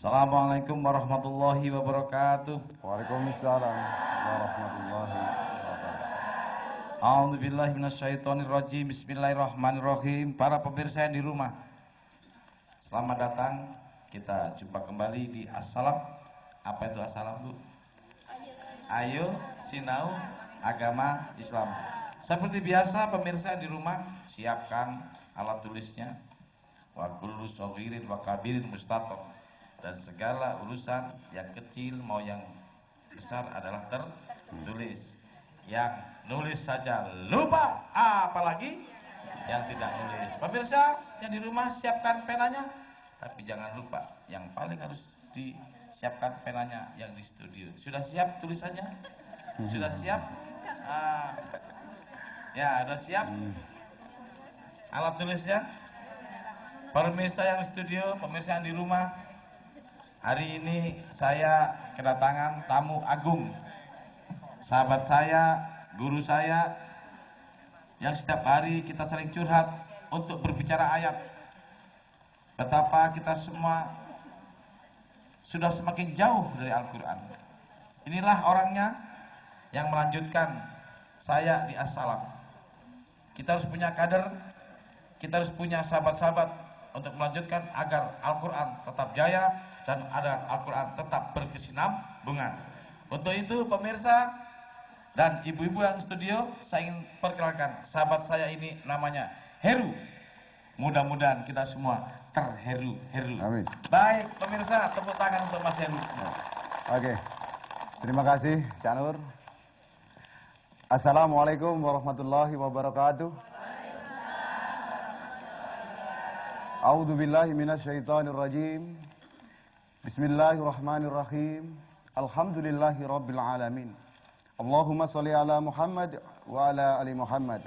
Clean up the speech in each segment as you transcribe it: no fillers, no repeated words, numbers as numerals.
Assalamualaikum warahmatullahi wabarakatuh. Waalaikumsalam warahmatullahi wabarakatuh. A'udzubillahi minasyaitonirrajim. Bismillahirrahmanirrahim. Para pemirsa yang di rumah, selamat datang. Kita jumpa kembali di As-Salam. Apa itu As-Salam, Bu? Ayo sinau agama Islam. Seperti biasa, pemirsa di rumah, siapkan alat tulisnya. Wa kullu shaghirin wa kabirin mustatab. Dan segala urusan yang kecil mau yang besar adalah tertulis. Yang nulis saja lupa, apalagi yang tidak nulis. Pemirsa yang di rumah, siapkan penanya, tapi jangan lupa yang paling harus disiapkan penanya yang di studio. Sudah siap tulisannya? Sudah siap? Ya, sudah siap alat tulisnya? Pemirsa yang di studio, pemirsa yang di rumah, hari ini saya kedatangan tamu agung, sahabat saya, guru saya, yang setiap hari kita sering curhat untuk berbicara ayat. Betapa kita semua sudah semakin jauh dari Al-Quran. Inilah orangnya yang melanjutkan saya di As-Salam. Kita harus punya kader, kita harus punya sahabat-sahabat untuk melanjutkan agar Al-Quran tetap jaya dan agar Al-Quran tetap berkesinambungan. Untuk itu pemirsa dan ibu-ibu yang studio, saya ingin perkenalkan sahabat saya ini, namanya Heru. Mudah-mudahan kita semua terheru-heru. Amin. Baik pemirsa, tepuk tangan untuk Mas Heru. Oke, terima kasih Syanur. Assalamualaikum warahmatullahi wabarakatuh. A'udzubillahi minasyaitonirrajim. Bismillahirrahmanirrahim. Alhamdulillahi rabbil alamin. Allahumma sholli ala Muhammad wa ala ali Muhammad.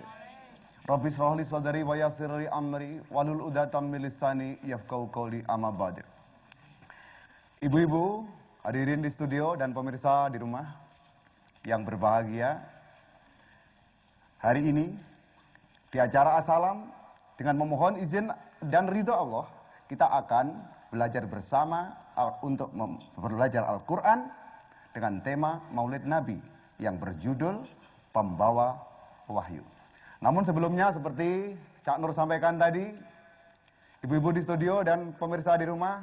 Rabbi shrah li sadri wa yassir li amri wahlul 'uqdatam min lisani yafqahu qawli, amma ba'd. Ibu-ibu, hadirin di studio dan pemirsa di rumah yang berbahagia, hari ini di acara As-Salam, dengan memohon izin dan ridho Allah, kita akan belajar bersama untuk belajar Al-Quran dengan tema Maulid Nabi yang berjudul Pembawa Wahyu. Namun sebelumnya, seperti Cak Nur sampaikan tadi, ibu-ibu di studio dan pemirsa di rumah,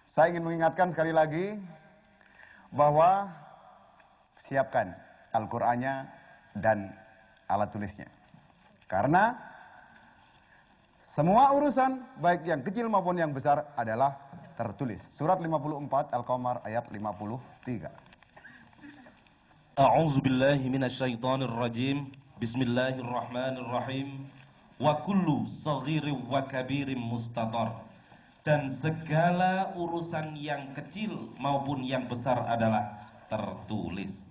saya ingin mengingatkan sekali lagi bahwa siapkan Al-Qur'annya dan alat tulisnya. Karena semua urusan, baik yang kecil maupun yang besar, adalah tertulis. Surat 54 Al-Qamar ayat 53. A'udzu billahi minasyaitonir rajim. Bismillahirrahmanirrahim. Wa kullu shaghirin wa kabirin mustatar. Dan segala urusan yang kecil maupun yang besar adalah tertulis.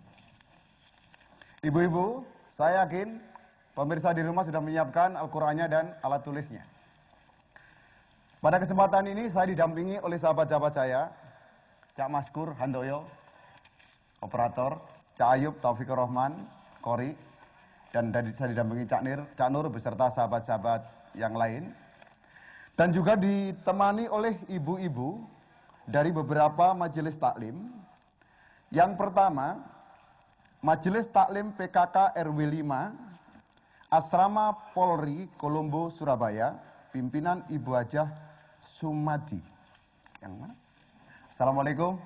Ibu-ibu, saya yakin pemirsa di rumah sudah menyiapkan Al-Qur'annya dan alat tulisnya. Pada kesempatan ini saya didampingi oleh sahabat-sahabat saya, Cak Maskur Handoyo, operator, Cak Ayub Taufikur Rahman, Kori, dan saya didampingi Cak Nur beserta sahabat-sahabat yang lain. Dan juga ditemani oleh ibu-ibu dari beberapa majelis taklim. Yang pertama, Majelis Taklim PKK RW 5, Asrama Polri Kolombo Surabaya, pimpinan Ibu Hajah Sumadi. Yang mana? Assalamualaikum.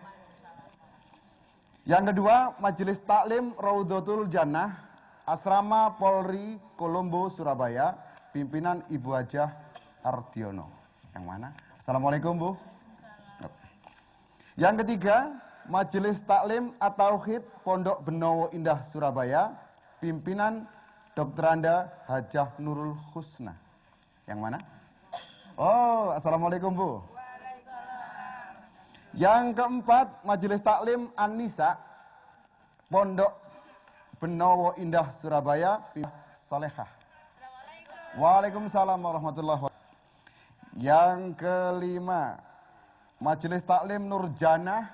Yang kedua, Majelis Taklim Raudhatul Jannah, Asrama Polri Kolombo Surabaya, pimpinan Ibu Hajah Ardiono. Yang mana? Assalamualaikum, Bu. Yang ketiga, Majelis Taklim At-Tauhid Pondok Benowo Indah Surabaya, pimpinan Dr. Anda Hajah Nurul Husna. Yang mana? Oh, assalamualaikum, Bu. Yang keempat, Majelis Taklim An-Nisa Pondok Benowo Indah Surabaya, Salehah. Waalaikumsalam warahmatullahi wabarakatuh. Yang kelima, Majelis Taklim Nurjanah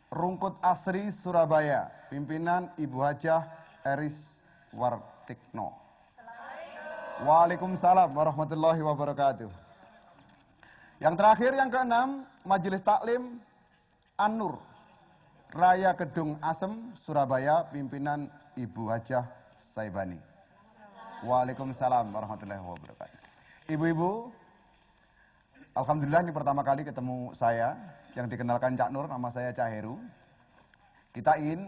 Rungkut Asri Surabaya, pimpinan Ibu Hajah Eris Wartikno. Waalaikumsalam warahmatullahi wabarakatuh. Yang terakhir, yang keenam, Majelis Taklim An-Nur, Raya Kedung Asem, Surabaya, pimpinan Ibu Hajah Saibani. Waalaikumsalam warahmatullahi wabarakatuh. Ibu-ibu, alhamdulillah ini pertama kali ketemu saya, yang dikenalkan Cak Nur, nama saya Cak Heru. Kita ingin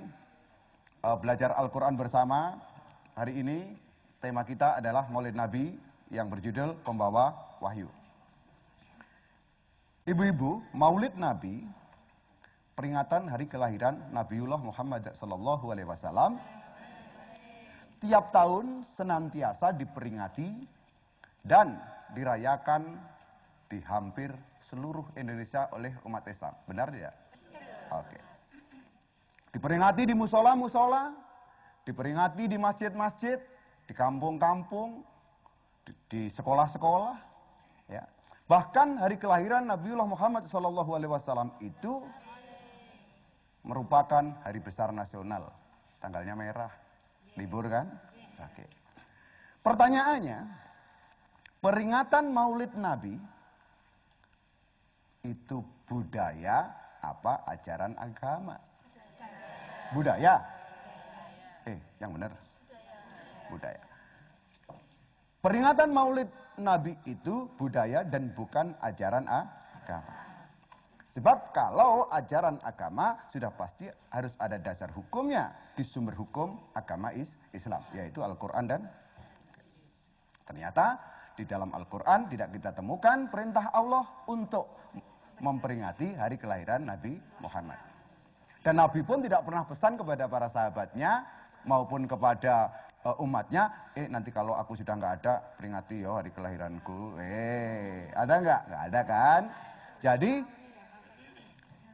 belajar Al-Quran bersama. Hari ini tema kita adalah Maulid Nabi yang berjudul Pembawa Wahyu. Ibu-ibu, Maulid Nabi, peringatan hari kelahiran Nabiullah Muhammad SAW, tiap tahun senantiasa diperingati dan dirayakan di hampir seluruh Indonesia oleh umat Islam. Benar tidak? Oke. Diperingati di musola-musola, diperingati di masjid-masjid, di kampung-kampung, di sekolah-sekolah. Ya. Bahkan hari kelahiran Nabiullah Muhammad SAW itu merupakan hari besar nasional. Tanggalnya merah. Libur kan? Oke. Pertanyaannya, peringatan Maulid Nabi itu budaya apa ajaran agama? Budaya. Yang benar. Budaya. Peringatan Maulid Nabi itu budaya dan bukan ajaran agama. Sebab kalau ajaran agama sudah pasti harus ada dasar hukumnya di sumber hukum agama Islam, yaitu Al-Quran. Dan ternyata di dalam Al-Quran tidak kita temukan perintah Allah untuk memperingati hari kelahiran Nabi Muhammad. Dan Nabi pun tidak pernah pesan kepada para sahabatnya maupun kepada umatnya, nanti kalau aku sudah nggak ada, peringati yo hari kelahiranku. Ada nggak? Nggak ada kan? Jadi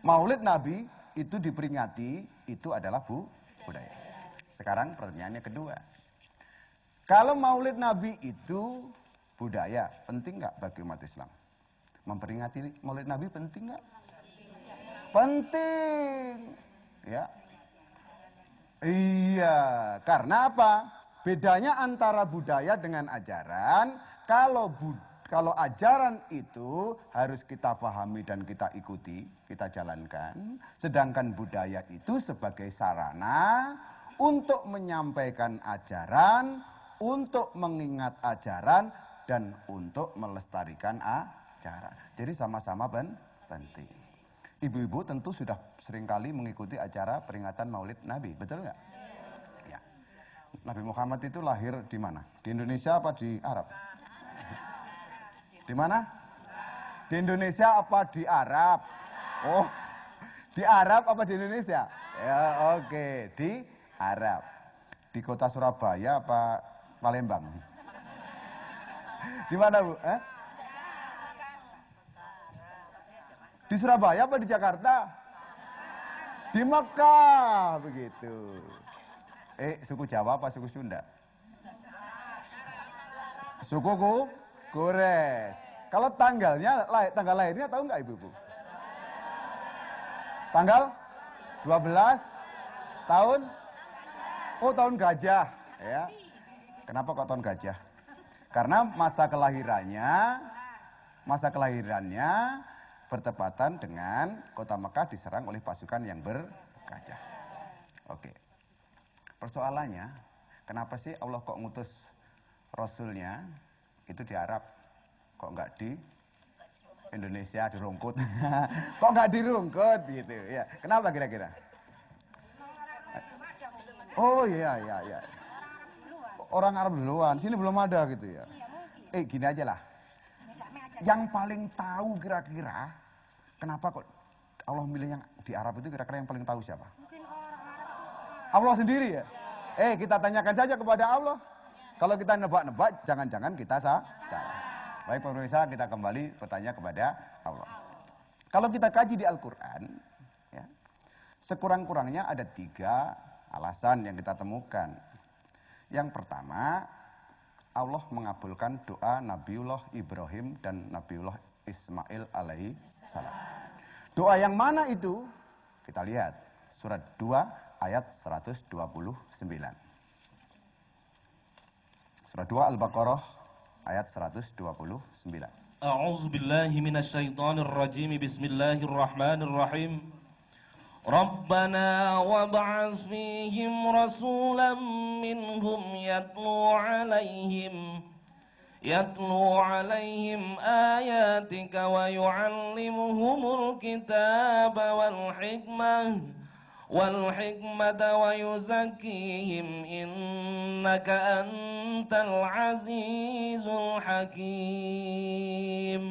Maulid Nabi itu diperingati, itu adalah budaya. Sekarang pertanyaannya kedua. Kalau Maulid Nabi itu budaya, penting nggak bagi umat Islam? Memperingati Maulid Nabi penting nggak? Penting. Ya. Iya, karena apa? Bedanya antara budaya dengan ajaran, kalau ajaran itu harus kita pahami dan kita ikuti, kita jalankan. Sedangkan budaya itu sebagai sarana untuk menyampaikan ajaran, untuk mengingat ajaran, dan untuk melestarikan ajaran. Jadi sama-sama penting. Ibu-ibu tentu sudah seringkali mengikuti acara peringatan Maulid Nabi, betul nggak? Ya. Nabi Muhammad itu lahir di mana? Di Indonesia apa di Arab? Di mana? Di Indonesia apa di Arab? Oh, di Arab apa di Indonesia? Ya, oke, di Arab. Di kota Surabaya apa Palembang? Di mana, Bu? Di Surabaya apa di Jakarta? Di Mekah, begitu. Suku Jawa apa suku Sunda? Suku Gores. Kalau tanggal lahirnya tahu nggak ibu-ibu? Tanggal 12 tahun? Oh, tahun gajah, ya. Kenapa kok tahun gajah? Karena masa kelahirannya bertepatan dengan kota Mekah diserang oleh pasukan yang bergajah. Oke. Persoalannya, kenapa sih Allah kok ngutus Rasulnya itu di Arab? Kok nggak di Indonesia, di Rungkut? Kok nggak di Rungkut gitu ya? Kenapa kira-kira? Oh iya. Orang Arab duluan, sini belum ada gitu ya. Gini aja lah. Yang paling tahu kira-kira kenapa kok Allah milih yang di Arab itu, kira-kira yang paling tahu siapa? Allah sendiri ya? Kita tanyakan saja kepada Allah. Kalau kita nebak-nebak, jangan-jangan kita salah. Baik pemirsa, kita kembali bertanya kepada Allah. Kalau kita kaji di Al-Quran, ya, sekurang-kurangnya ada 3 alasan yang kita temukan. Yang pertama, Allah mengabulkan doa Nabiullah Ibrahim dan Nabiullah Ismail alaihi salam. Doa yang mana itu? Kita lihat surat 2 ayat 129. Surat 2 Al-Baqarah ayat 129. A'udzu billahi minasyaitonir rajim. Bismillahirrahmanirrahim. Rabbana wab'ats fihim rasulan minhum yatlu 'alaihim ayatika wa yu'allimuhumul kitaba wal hikmata wa yuzakkihim innaka antal azizul hakim.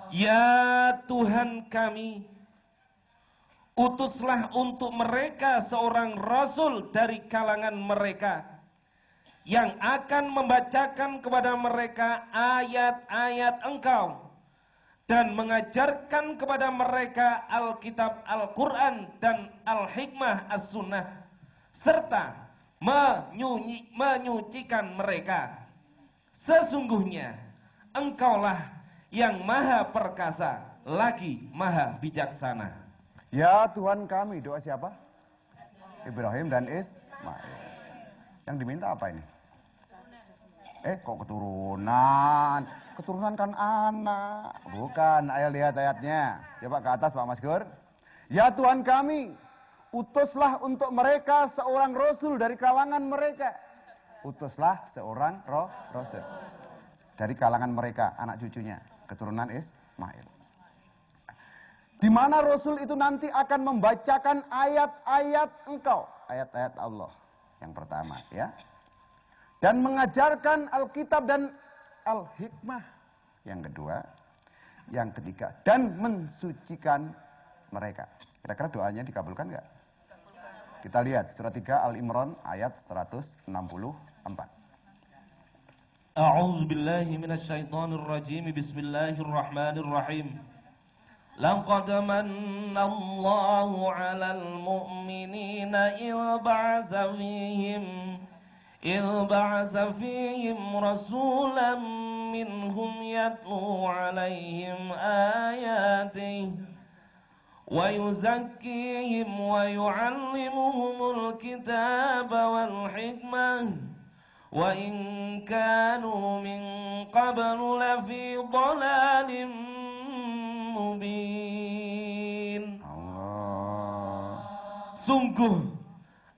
Ya Tuhan kami, utuslah untuk mereka seorang rasul dari kalangan mereka yang akan membacakan kepada mereka ayat-ayat Engkau dan mengajarkan kepada mereka Alkitab Al-Quran dan Al-Hikmah As-Sunnah, serta menyucikan mereka. Sesungguhnya Engkaulah yang maha perkasa lagi maha bijaksana. Ya Tuhan kami, doa siapa? Ibrahim dan Ismail. Yang diminta apa ini? Kok keturunan? Keturunan kan anak. Bukan, ayo lihat ayatnya. Coba ke atas Pak Maskur. Ya Tuhan kami, utuslah untuk mereka seorang rasul dari kalangan mereka. Utuslah seorang rasul dari kalangan mereka, anak cucunya, keturunan Ismail. Di mana rasul itu nanti akan membacakan ayat-ayat Engkau, ayat-ayat Allah yang pertama, ya. Dan mengajarkan Alkitab dan Al-Hikmah yang kedua, yang ketiga, dan mensucikan mereka. Kira-kira doanya dikabulkan nggak? Kita lihat surat 3 Al-Imran ayat 164. A'udzu billahi minasyaitonir rajim. Bismillahirrahmanirrahim. Laqad manna Allahu 'alal mu'minina إذ بعث فيهم رسولا منهم يتلو عليهم آياته ويزكيهم ويعلمهم الكتاب والحكمة وإن كانوا من قبل لفي ضلال مبين. Sungguh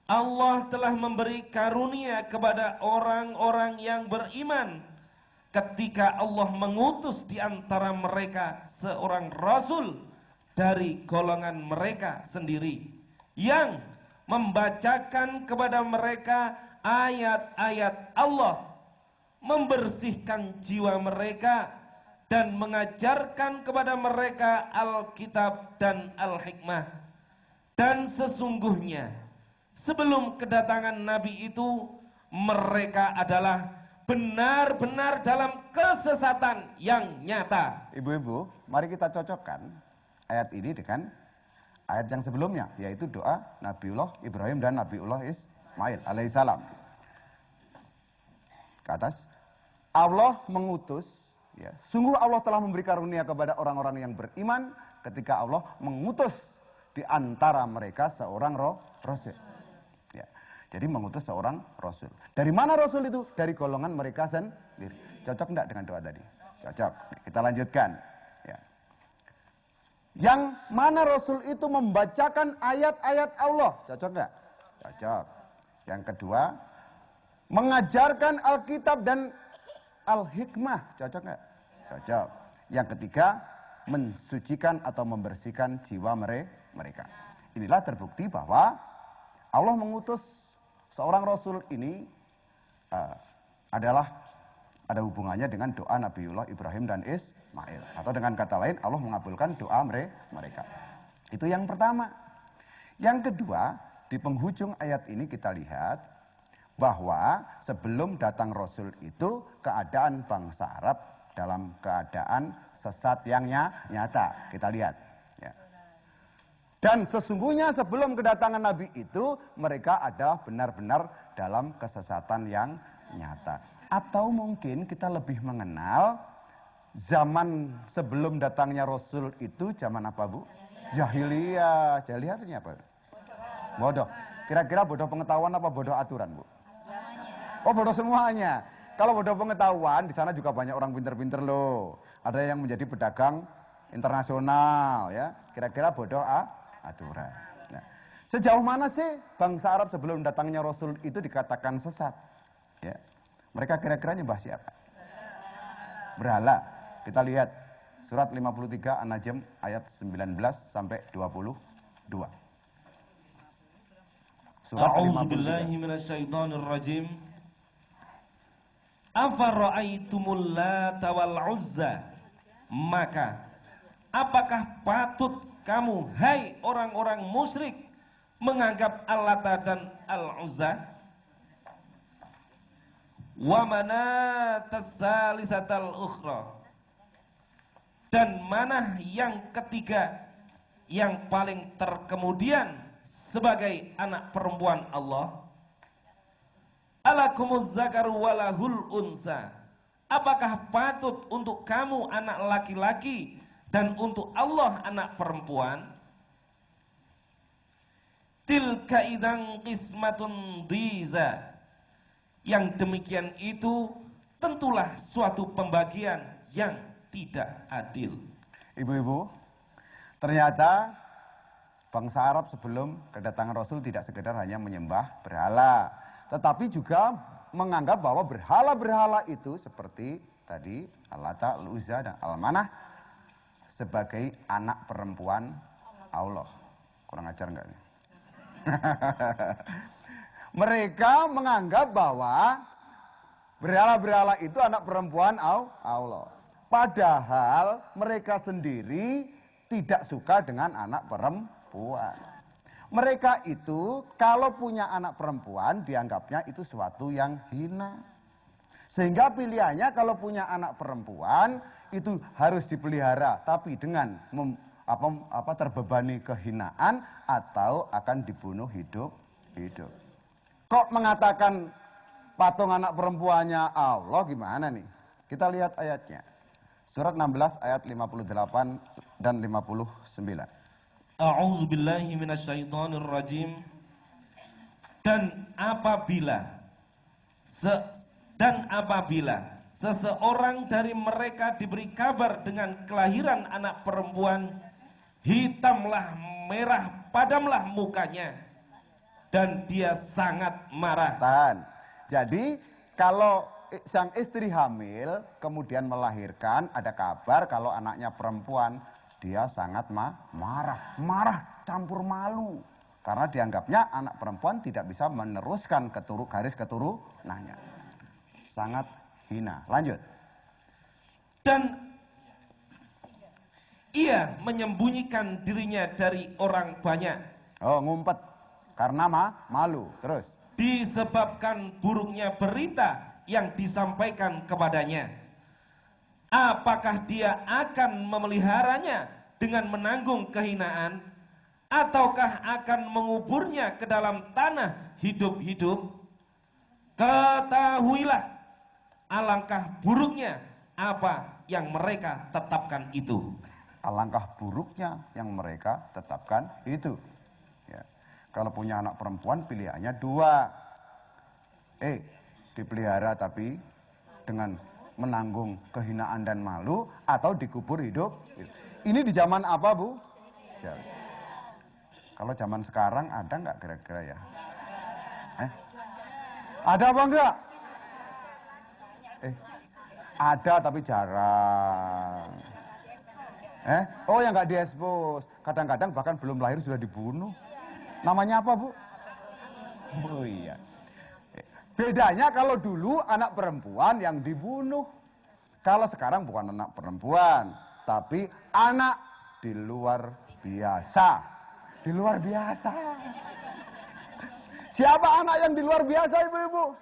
Allah telah memberi karunia kepada orang-orang yang beriman ketika Allah mengutus di antara mereka seorang rasul dari golongan mereka sendiri yang membacakan kepada mereka ayat-ayat Allah, membersihkan jiwa mereka dan mengajarkan kepada mereka Alkitab dan Al-Hikmah. Dan sesungguhnya sebelum kedatangan Nabi itu, mereka adalah benar-benar dalam kesesatan yang nyata. Ibu-ibu, mari kita cocokkan ayat ini dengan ayat yang sebelumnya, yaitu doa Nabiullah Ibrahim dan Nabiullah Ismail alaihissalam. Ke atas, Allah mengutus, ya, sungguh Allah telah memberi karunia kepada orang-orang yang beriman ketika Allah mengutus di antara mereka seorang rasul. Jadi mengutus seorang rasul. Dari mana rasul itu? Dari golongan mereka sendiri. Cocok enggak dengan doa tadi? Cocok. Kita lanjutkan. Ya. Yang mana rasul itu membacakan ayat-ayat Allah? Cocok enggak? Cocok. Yang kedua, mengajarkan Alkitab dan Al-Hikmah. Cocok enggak? Cocok. Yang ketiga, mensucikan atau membersihkan jiwa mereka. Inilah terbukti bahwa Allah mengutus seorang rasul ini adalah ada hubungannya dengan doa Nabiullah Ibrahim dan Ismail. Atau dengan kata lain, Allah mengabulkan doa mereka. Itu yang pertama. Yang kedua, di penghujung ayat ini kita lihat bahwa sebelum datang rasul itu keadaan bangsa Arab dalam keadaan sesat yang nyata. Kita lihat. Dan sesungguhnya sebelum kedatangan Nabi itu, mereka ada benar-benar dalam kesesatan yang nyata. Atau mungkin kita lebih mengenal zaman sebelum datangnya Rasul itu zaman apa, Bu? Jahiliyah. Jahiliyah artinya apa? Bodoh. Kira-kira bodoh pengetahuan apa bodoh aturan, Bu? Oh, bodoh semuanya. kalau bodoh pengetahuan, di sana juga banyak orang pinter-pinter loh. Ada yang menjadi pedagang internasional ya. Kira-kira bodoh aturan. Nah, sejauh mana sih bangsa Arab sebelum datangnya Rasul itu dikatakan sesat? Ya. Mereka kira-kira nyembah siapa? Berhala. Kita lihat surat 53 An-Najm ayat 19 sampai 22. Surat A'udzu 53. billahi minasyaitonir rajim. Afara'aitumul Lata wal Uzza? Maka apakah patut kamu, hai orang-orang musyrik, menganggap Al-Lata dan Al-Uzza? Wa manatas salisatal ukhra? Dan mana yang ketiga yang paling terkemudian sebagai anak perempuan Allah? Alakumuz zakaru walahul unsa? Apakah patut untuk kamu anak laki-laki dan untuk Allah anak perempuan? Tilka idang qismatun diza. Yang demikian itu tentulah suatu pembagian yang tidak adil. Ibu-ibu, ternyata bangsa Arab sebelum kedatangan Rasul tidak sekedar hanya menyembah berhala, tetapi juga menganggap bahwa berhala-berhala itu seperti tadi Al-Lata, Al-Uzza, dan Al-Manah sebagai anak perempuan Allah. Kurang ajar enggak nih? Mereka menganggap bahwa berhala-berhala itu anak perempuan Allah. Padahal mereka sendiri tidak suka dengan anak perempuan. Mereka itu kalau punya anak perempuan dianggapnya itu suatu yang hina. Sehingga pilihannya kalau punya anak perempuan itu harus dipelihara, tapi dengan terbebani kehinaan atau akan dibunuh hidup-hidup. Kok mengatakan patung anak perempuannya Allah gimana nih? Kita lihat ayatnya. Surat 16 ayat 58 dan 59. A'udzu billahi minasyaitonir rajim. Dan apabila seseorang dari mereka diberi kabar dengan kelahiran anak perempuan, hitamlah merah padamlah mukanya dan dia sangat marah. Jadi kalau sang istri hamil kemudian melahirkan, ada kabar kalau anaknya perempuan, dia sangat marah campur malu. Karena dianggapnya anak perempuan tidak bisa meneruskan garis keturunannya. Sangat hina. Lanjut. Dan ia menyembunyikan dirinya dari orang banyak. Oh, ngumpet. Karena malu. Terus. Disebabkan buruknya berita yang disampaikan kepadanya. Apakah dia akan memeliharanya dengan menanggung kehinaan, ataukah akan menguburnya ke dalam tanah hidup-hidup? Ketahuilah alangkah buruknya apa yang mereka tetapkan itu. Alangkah buruknya yang mereka tetapkan itu. Ya. Kalau punya anak perempuan pilihannya dua. Dipelihara tapi dengan menanggung kehinaan dan malu, atau dikubur hidup. Ini di zaman apa, Bu? Kalau zaman sekarang ada nggak kira-kira ya? Ada apa enggak? Ada tapi jarang. Oh, yang nggak diekspos. Kadang-kadang bahkan belum lahir sudah dibunuh. Namanya apa, Bu? Oh iya. Bedanya kalau dulu anak perempuan yang dibunuh. Kalau sekarang bukan anak perempuan, tapi anak di luar biasa. Di luar biasa. Siapa anak yang di luar biasa, ibu-ibu?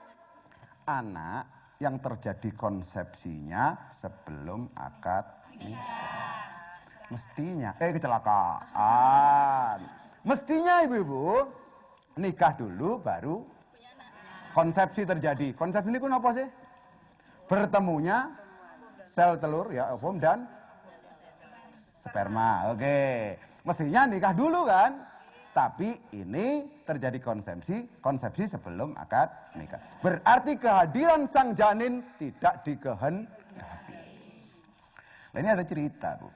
Anak yang terjadi konsepsinya sebelum akad nikah. Mestinya, kecelakaan. Mestinya ibu-ibu nikah dulu baru konsepsi terjadi. Konsepsi ini kan apa sih? Bertemunya sel telur ya, ovum dan sperma. Oke. Mestinya nikah dulu kan? tapi ini terjadi konsepsi sebelum akad nikah. Berarti kehadiran sang janin tidak dikehendaki. Nah, ini ada cerita, Bu.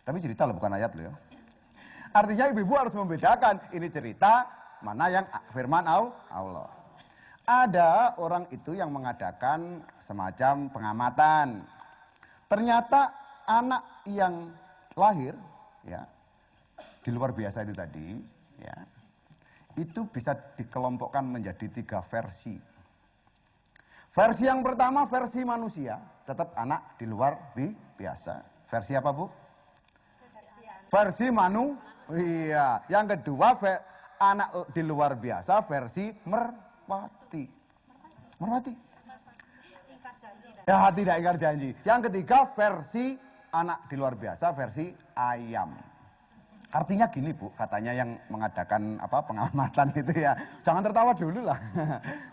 Tapi cerita loh, bukan ayat loh ya. Artinya ibu-ibu harus membedakan ini cerita mana yang firman Allah. Ada orang itu yang mengadakan semacam pengamatan. Ternyata anak yang lahir ya di luar biasa itu tadi ya, itu bisa dikelompokkan menjadi 3 versi. Versi yang pertama versi manusia, tetap anak di luar biasa. Versi apa, Bu? Versi iya. Yang kedua anak di luar biasa versi merpati. Merpati. Ya, tidak ingkar janji. Yang ketiga versi anak di luar biasa versi ayam. Artinya gini, Bu, katanya yang mengadakan pengamatan gitu ya. Jangan tertawa dulu lah.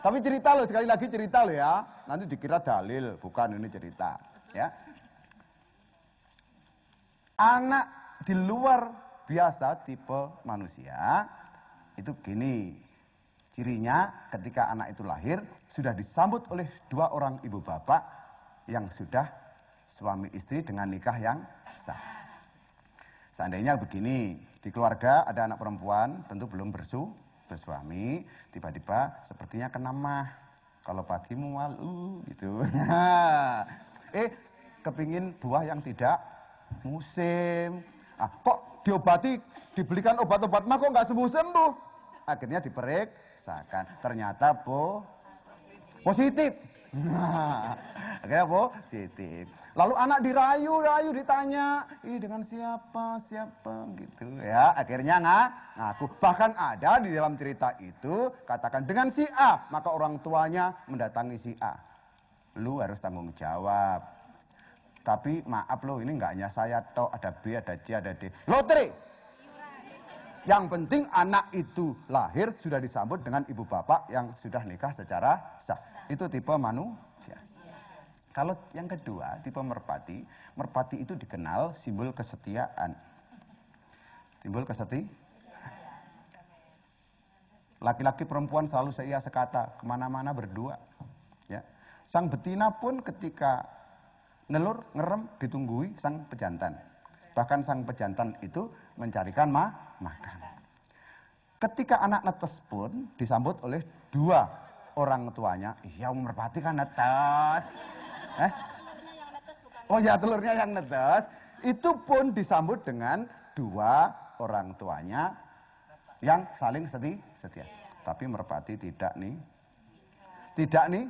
Tapi cerita loh, sekali lagi cerita loh ya. Nanti dikira dalil, bukan, ini cerita, ya. Anak di luar biasa tipe manusia itu gini. Cirinya ketika anak itu lahir sudah disambut oleh 2 orang ibu bapak yang sudah suami istri dengan nikah yang sah. Seandainya begini, di keluarga ada anak perempuan, tentu belum bersuami, tiba-tiba sepertinya kena mah. Kalau pagi mualu gitu. Kepingin buah yang tidak musim. Kok diobati, dibelikan obat-obat mah kok nggak sembuh-sembuh. Akhirnya diperiksakan, ternyata positif. Akhirnya positif. Lalu anak dirayu ditanya, ini dengan siapa gitu ya. Akhirnya ngaku. Bahkan ada di dalam cerita itu katakan dengan si A, maka orang tuanya mendatangi si A. Lu harus tanggung jawab. Tapi maaf loh, ini nggak hanya saya toh, ada B, ada C, ada D. Lotre. Yang penting anak itu lahir sudah disambut dengan ibu bapak yang sudah nikah secara sah. Itu tipe manusia. Kalau yang kedua, tipe merpati. Merpati itu dikenal simbol kesetiaan. Simbol kesetiaan. Laki-laki perempuan selalu seia sekata, kemana-mana berdua. Ya. Sang betina pun ketika nelur, ngerem, ditunggui sang pejantan. Bahkan sang pejantan itu mencarikan makan. Ketika anak netes pun disambut oleh 2 orang tuanya. Iya, merpati kan netes. Oh ya, telurnya yang netes. Itu pun disambut dengan 2 orang tuanya yang saling setia. Tapi merpati tidak nih. Tidak nih.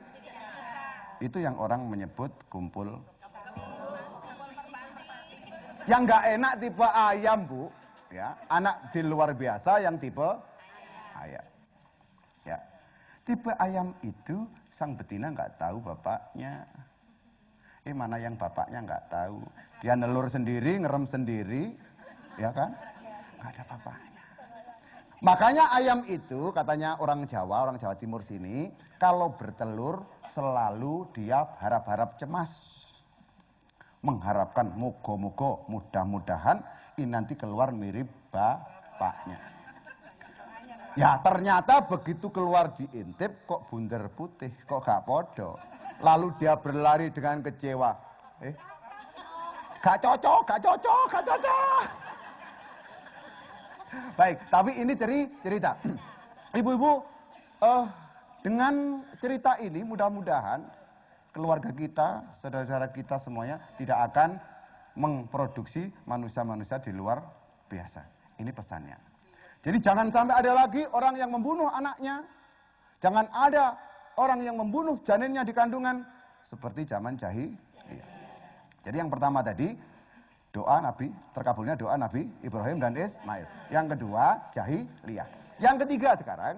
Itu yang orang menyebut kumpul. Yang nggak enak tipe ayam, Bu. Ya, anak di luar biasa yang tipe ayam. Ya. Tipe ayam itu sang betina nggak tahu bapaknya. Mana yang bapaknya nggak tahu. Dia nelur sendiri, ngerem sendiri, ya kan? Nggak ada bapaknya. Makanya ayam itu katanya orang Jawa Timur sini, kalau bertelur selalu dia harap-harap cemas. Mengharapkan moga-moga mudah-mudahan ini nanti keluar mirip bapaknya. Ya ternyata begitu keluar diintip kok bunder putih, kok gak podo. Lalu dia berlari dengan kecewa. Gak cocok. Baik, tapi ini cerita. Ibu-ibu, dengan cerita ini mudah-mudahan keluarga kita, saudara-saudara kita semuanya tidak akan memproduksi manusia-manusia di luar biasa. Ini pesannya. Jadi jangan sampai ada lagi orang yang membunuh anaknya. Jangan ada orang yang membunuh janinnya di kandungan seperti zaman jahiliyah. Jadi yang pertama tadi doa Nabi, terkabulnya doa Nabi Ibrahim dan Ismail. Yang kedua jahiliyah. Yang ketiga sekarang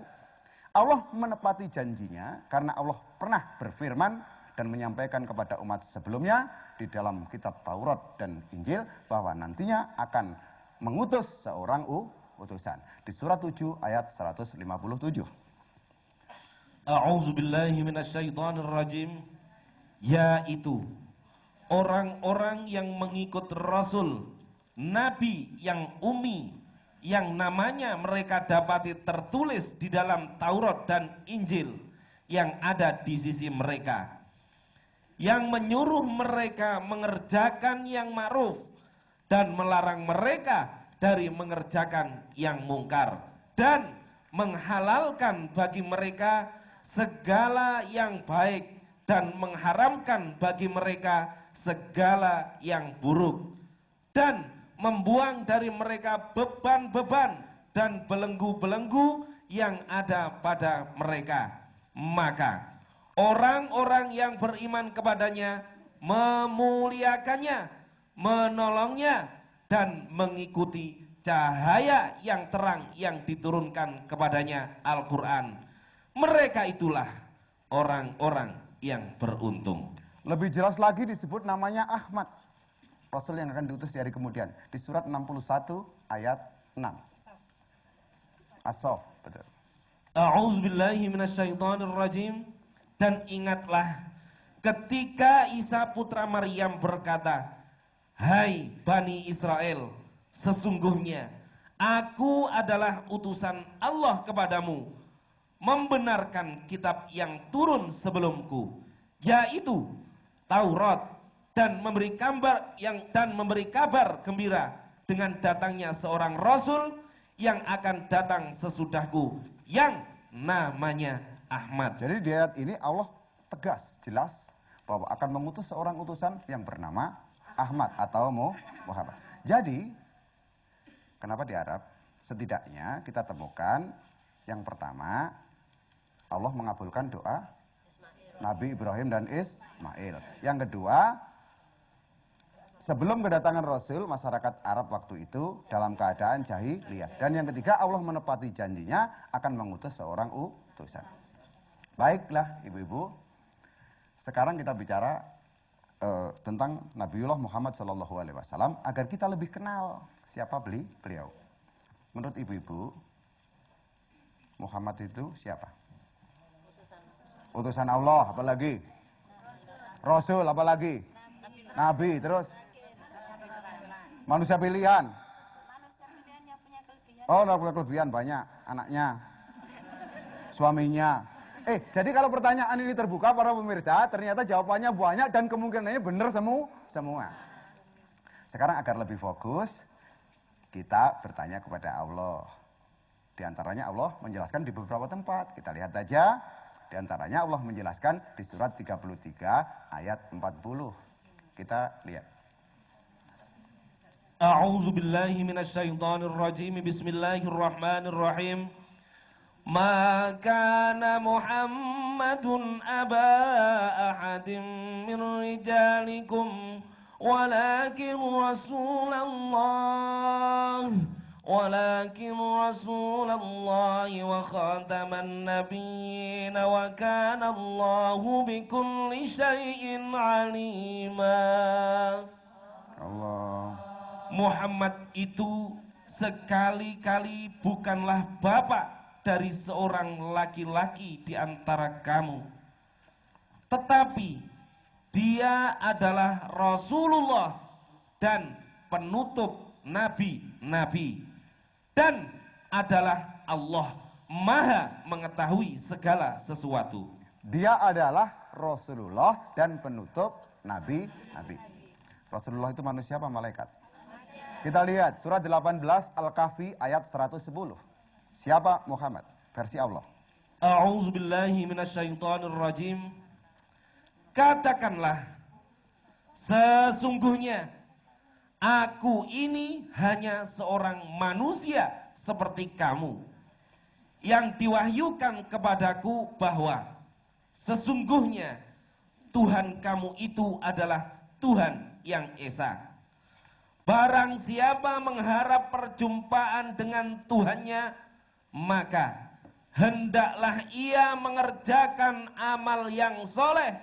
Allah menepati janjinya karena Allah pernah berfirman dan menyampaikan kepada umat sebelumnya di dalam kitab Taurat dan Injil bahwa nantinya akan mengutus seorang utusan. Di surat 7 ayat 157. A'udzu billahi minasyaitonir rajim. Yaitu orang-orang yang mengikut Rasul, Nabi yang ummi, yang namanya mereka dapati tertulis di dalam Taurat dan Injil yang ada di sisi mereka, yang menyuruh mereka mengerjakan yang ma'ruf dan melarang mereka dari mengerjakan yang mungkar, dan menghalalkan bagi mereka segala yang baik dan mengharamkan bagi mereka segala yang buruk, dan membuang dari mereka beban-beban dan belenggu-belenggu yang ada pada mereka. Maka orang-orang yang beriman kepadanya memuliakannya, menolongnya, dan mengikuti cahaya yang terang yang diturunkan kepadanya, Al-Quran. Mereka itulah orang-orang yang beruntung. Lebih jelas lagi disebut namanya Ahmad, Rasul yang akan diutus di hari kemudian. Di surat 61 ayat 6. As-Saff, betul. A'udzubillahi minasyaitonirrajim. Dan ingatlah ketika Isa putra Maryam berkata, "Hai Bani Israel, sesungguhnya aku adalah utusan Allah kepadamu, membenarkan kitab yang turun sebelumku, yaitu Taurat, dan memberi kabar gembira dengan datangnya seorang rasul yang akan datang sesudahku, yang namanya Ahmad." Jadi di ayat ini Allah tegas, jelas bahwa akan mengutus seorang utusan yang bernama Ahmad atau Muhammad. Jadi, kenapa di Arab? Setidaknya kita temukan yang pertama, Allah mengabulkan doa Nabi Ibrahim dan Ismail. Yang kedua, sebelum kedatangan Rasul, masyarakat Arab waktu itu dalam keadaan jahiliyah. Dan yang ketiga, Allah menepati janjinya akan mengutus seorang utusan. Baiklah ibu-ibu, sekarang kita bicara tentang Nabiullah Muhammad SAW agar kita lebih kenal siapa beliau. Menurut ibu-ibu, Muhammad itu siapa? Utusan Allah, apalagi? Rasul, apalagi? Nabi, terus? Manusia pilihan. Oh, punya kelebihan banyak, anaknya, suaminya. Jadi kalau pertanyaan ini terbuka para pemirsa, ternyata jawabannya banyak dan kemungkinannya benar semua. Sekarang agar lebih fokus, kita bertanya kepada Allah. Di antaranya Allah menjelaskan di beberapa tempat. Kita lihat saja. Di antaranya Allah menjelaskan di surat 33 ayat 40. Kita lihat. A'udzu billahi minasyaitonir rajim. Bismillahirrahmanirrahim. Ma kana Muhammadun aba ahadin min rijalikum walakin Rasulullah wa khataman nabiyyin wa kana Allahu bikulli syai'in alima. Allah. Muhammad itu sekali-kali bukanlah bapak dari seorang laki-laki di antara kamu, tetapi dia adalah Rasulullah dan penutup nabi-nabi, dan adalah Allah Maha mengetahui segala sesuatu. Dia adalah Rasulullah dan penutup nabi-nabi. Rasulullah itu manusia apa malaikat? Kita lihat surat 18 Al-Kahfi ayat 110. Siapa Muhammad? Versi Allah. A'udzu billahi minasyaitonir rajim. Katakanlah, sesungguhnya aku ini hanya seorang manusia seperti kamu, yang diwahyukan kepadaku bahwa sesungguhnya Tuhan kamu itu adalah Tuhan yang esa. Barang siapa mengharap perjumpaan dengan Tuhannya, maka hendaklah ia mengerjakan amal yang soleh,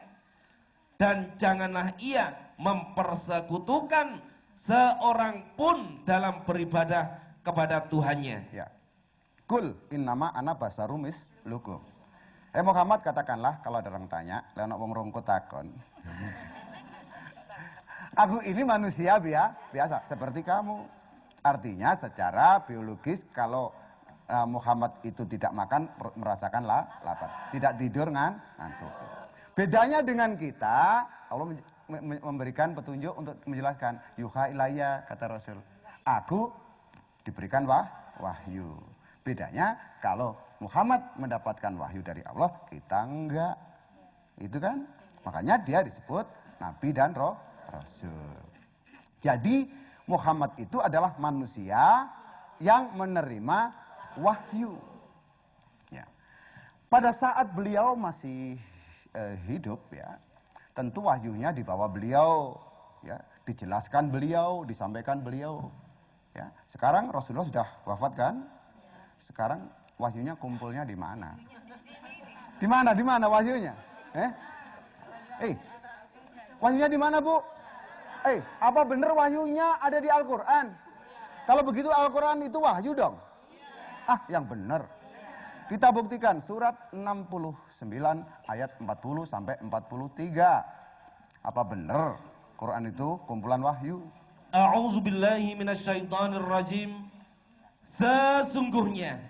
dan janganlah ia mempersekutukan seorang pun dalam beribadah kepada Tuhannya. Ya. Kul innama ana basarum mislukum. Muhammad, katakanlah kalau ada orang tanya, lek wong rongko takon. Aku ini manusia biasa seperti kamu. Artinya secara biologis kalau Muhammad itu tidak makan merasakan lapar, tidak tidur ngantuk. Bedanya dengan kita, Allah memberikan petunjuk untuk menjelaskan, yuha ilayya, kata Rasul, aku diberikan wahyu. Bedanya kalau Muhammad mendapatkan wahyu dari Allah, kita enggak. Itu kan? Makanya dia disebut Nabi dan Rasul. Jadi Muhammad itu adalah manusia yang menerima wahyu. Ya. Pada saat beliau masih hidup, ya, tentu wahyunya dibawa beliau, ya, dijelaskan beliau, disampaikan beliau. Ya. Sekarang Rasulullah sudah wafat kan? Sekarang wahyunya kumpulnya di mana? Di mana wahyunya? Wahyunya di mana, Bu? Apa benar wahyunya ada di Al-Quran? Kalau begitu Al-Quran itu wahyu dong? Yang benar. Kita buktikan surat 69 ayat 40 sampai 43. Apa benar Quran itu kumpulan wahyu? A'udzubillahi minasyaitonirrajim. Sesungguhnya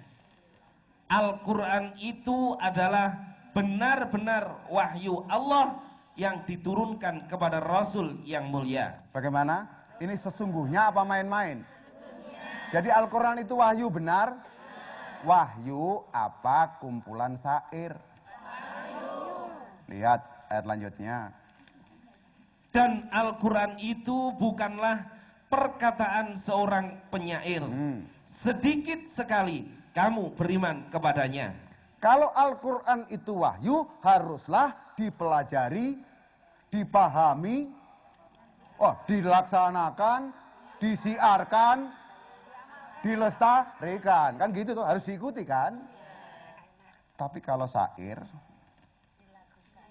Al-Quran itu adalah benar-benar wahyu Allah yang diturunkan kepada Rasul yang mulia. Bagaimana? Ini sesungguhnya apa main-main? Jadi Al-Quran itu wahyu benar? Wahyu apa kumpulan syair? Lihat ayat lanjutnya. Dan Al-Quran itu bukanlah perkataan seorang penyair. Sedikit sekali kamu beriman kepadanya. Kalau Al-Quran itu wahyu, haruslah dipelajari, dipahami, dilaksanakan, disiarkan, dilestarikan, kan gitu tuh, harus diikuti kan. Tapi kalau syair,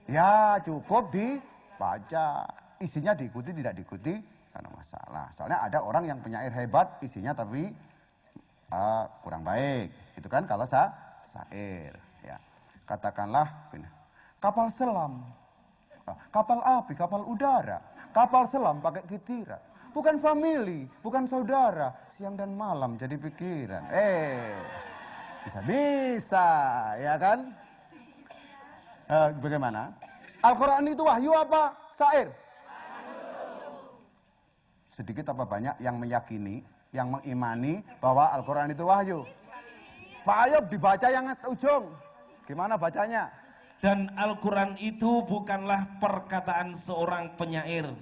ya cukup dibaca, isinya diikuti tidak diikuti karena masalah. Soalnya ada orang yang penyair hebat, isinya tapi kurang baik, itu kan kalau syair. Ya. Katakanlah kapal selam, kapal api, kapal udara, kapal selam pakai kitiran. Bukan family, bukan saudara, siang dan malam jadi pikiran. Bisa-bisa, ya kan? Bagaimana? Al-Quran itu wahyu apa? Syair? Sedikit apa banyak yang meyakini, yang mengimani bahwa Al-Quran itu wahyu? Pak Ayub dibaca yang ujung. Gimana bacanya? Dan Al-Quran itu bukanlah perkataan seorang penyair.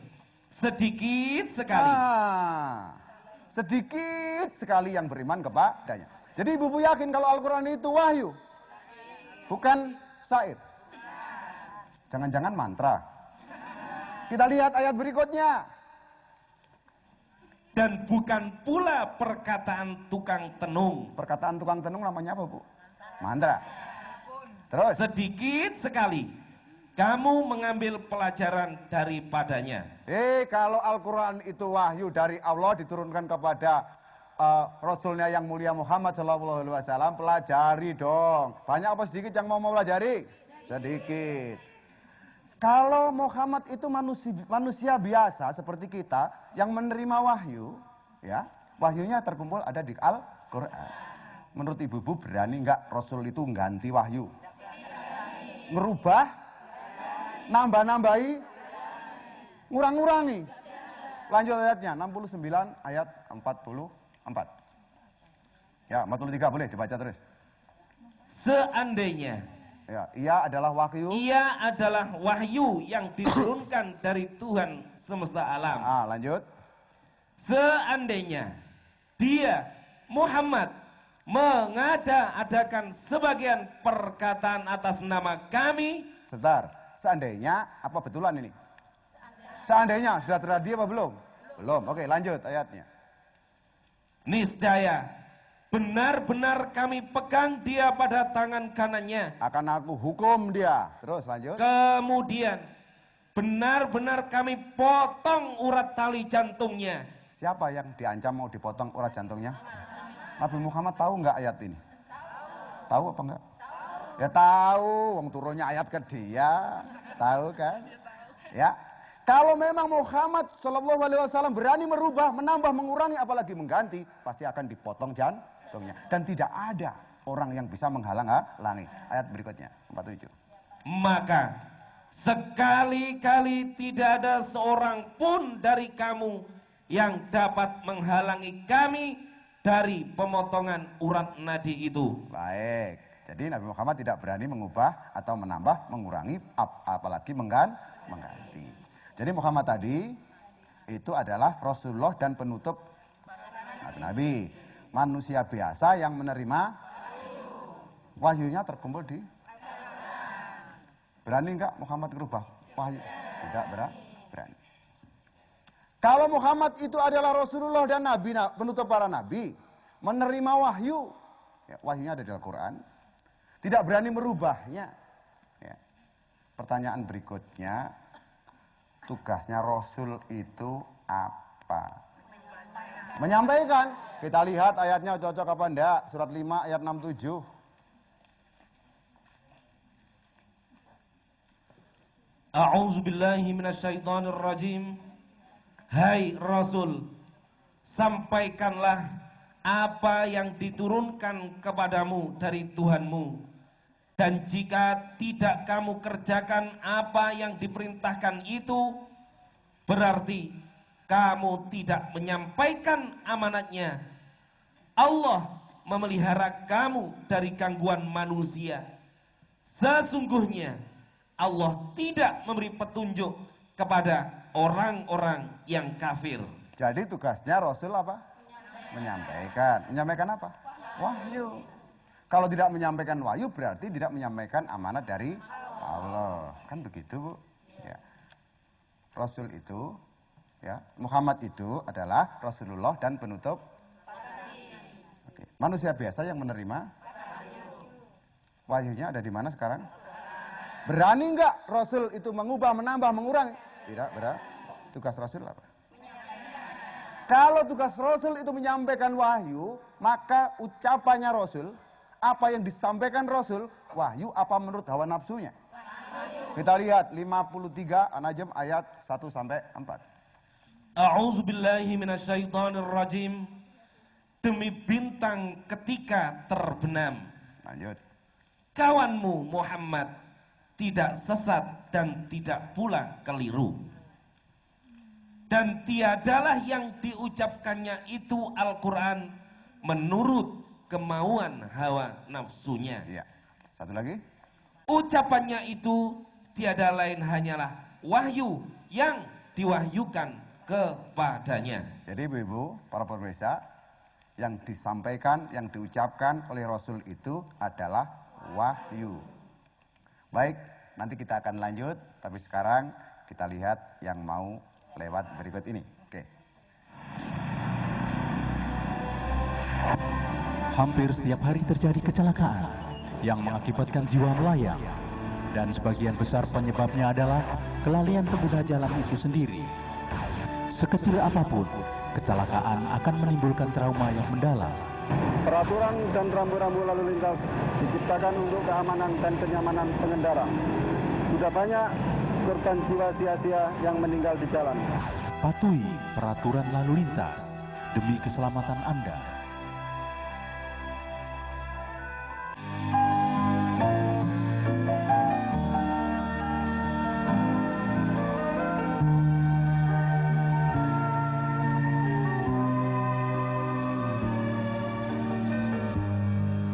Sedikit sekali. Sedikit sekali yang beriman kepadanya. Jadi ibu yakin kalau Al-Quran itu wahyu? Bukan syair? Jangan-jangan mantra. Kita lihat ayat berikutnya. Dan bukan pula perkataan tukang tenung. Perkataan tukang tenung namanya apa, Bu? Mantra. Terus? Sedikit sekali kamu mengambil pelajaran daripadanya. Kalau Al-Quran itu wahyu dari Allah diturunkan kepada Rasulnya yang mulia Muhammad SAW, pelajari dong. Banyak apa sedikit yang mau pelajari? Sedikit. Kalau Muhammad itu manusia biasa seperti kita yang menerima wahyu, ya, wahyunya terkumpul ada di Al-Quran. Menurut ibu-ibu berani nggak Rasul itu ganti wahyu? Ngerubah? Nambah-nambahi? Ngurang-ngurangi? Lanjut ayatnya, 69 ayat 44. Ya, 43 boleh dibaca terus. Seandainya ia adalah wahyu. Ia adalah wahyu yang diturunkan dari Tuhan semesta alam. Lanjut. Seandainya dia Muhammad mengada-adakan sebagian perkataan atas nama kami. Sebentar, seandainya apa betulan ini? Seandainya sudah terjadi apa belum? Belum. Oke, lanjut ayatnya. Niscaya benar-benar kami pegang dia pada tangan kanannya. Akan aku hukum dia. Terus lanjut. Kemudian benar-benar kami potong urat tali jantungnya. Siapa yang diancam mau dipotong urat jantungnya? Nabi Muhammad tahu nggak ayat ini? Tahu apa enggak? Ya tahu, wong turunnya ayat ke dia. Tahu kan? Ya. Kalau memang Muhammad Shallallahu Alaihi Wasallam berani merubah, menambah, mengurangi, apalagi mengganti, pasti akan dipotong jantungnya. Dan tidak ada orang yang bisa menghalang-halangi. Ayat berikutnya 47. Maka sekali-kali tidak ada seorang pun dari kamu yang dapat menghalangi kami dari pemotongan urat nadi itu. Baik. Jadi Nabi Muhammad tidak berani mengubah atau menambah, mengurangi, apalagi mengganti. Jadi Muhammad tadi itu adalah Rasulullah dan penutup Nabi. Manusia biasa yang menerima wahyunya terkumpul di. Berani enggak Muhammad merubah wahyu? Tidak berani. Kalau Muhammad itu adalah Rasulullah dan Nabi, penutup para Nabi, menerima wahyu, ya, wahyunya ada di Al-Quran, tidak berani merubahnya. Ya. Pertanyaan berikutnya, tugasnya Rasul itu apa? Menyampaikan. Kita lihat ayatnya cocok apa enggak? Surat 5 ayat 67. A'udzubillahi minasyaitonirrajim. Hai Rasul, sampaikanlah apa yang diturunkan kepadamu dari Tuhanmu. Dan jika tidak kamu kerjakan apa yang diperintahkan itu, berarti kamu tidak menyampaikan amanatnya. Allah memelihara kamu dari gangguan manusia. Sesungguhnya Allah tidak memberi petunjuk kepada orang-orang yang kafir. Jadi tugasnya Rasul apa? Menyampaikan. Menyampaikan apa? Wahyu. Kalau tidak menyampaikan wahyu berarti tidak menyampaikan amanat dari Allah. Kan begitu, Bu. Ya. Rasul itu, ya, Muhammad itu adalah Rasulullah dan penutup. Oke. Manusia biasa yang menerima wahyunya ada di mana sekarang? Berani enggak Rasul itu mengubah, menambah, mengurangi? Tidak berani. Tugas Rasul apa? Kalau tugas Rasul itu menyampaikan wahyu, maka ucapannya Rasul, apa yang disampaikan Rasul, wahyu apa menurut hawa nafsunya? Kita lihat 53 An-Najm ayat 1 sampai 4. A'udzubillahi minasyaitonirrajim. Demi bintang ketika terbenam. Lanjut. Kawanmu Muhammad tidak sesat dan tidak pula keliru. Dan tiadalah yang diucapkannya itu Al-Quran menurut kemauan hawa nafsunya. Iya. Satu lagi. Ucapannya itu tiada lain hanyalah wahyu yang diwahyukan kepadanya. Jadi ibu-ibu, para pemirsa, yang disampaikan, yang diucapkan oleh Rasul itu adalah wahyu. Baik, nanti kita akan lanjut, tapi sekarang kita lihat yang mau lewat berikut ini. Oke. Hampir setiap hari terjadi kecelakaan yang mengakibatkan jiwa melayang, dan sebagian besar penyebabnya adalah kelalaian pengguna jalan itu sendiri. Sekecil apapun, kecelakaan akan menimbulkan trauma yang mendalam. Peraturan dan rambu-rambu lalu lintas diciptakan untuk keamanan dan kenyamanan pengendara. Sudah banyak korban jiwa sia-sia yang meninggal di jalan. Patuhi peraturan lalu lintas demi keselamatan Anda.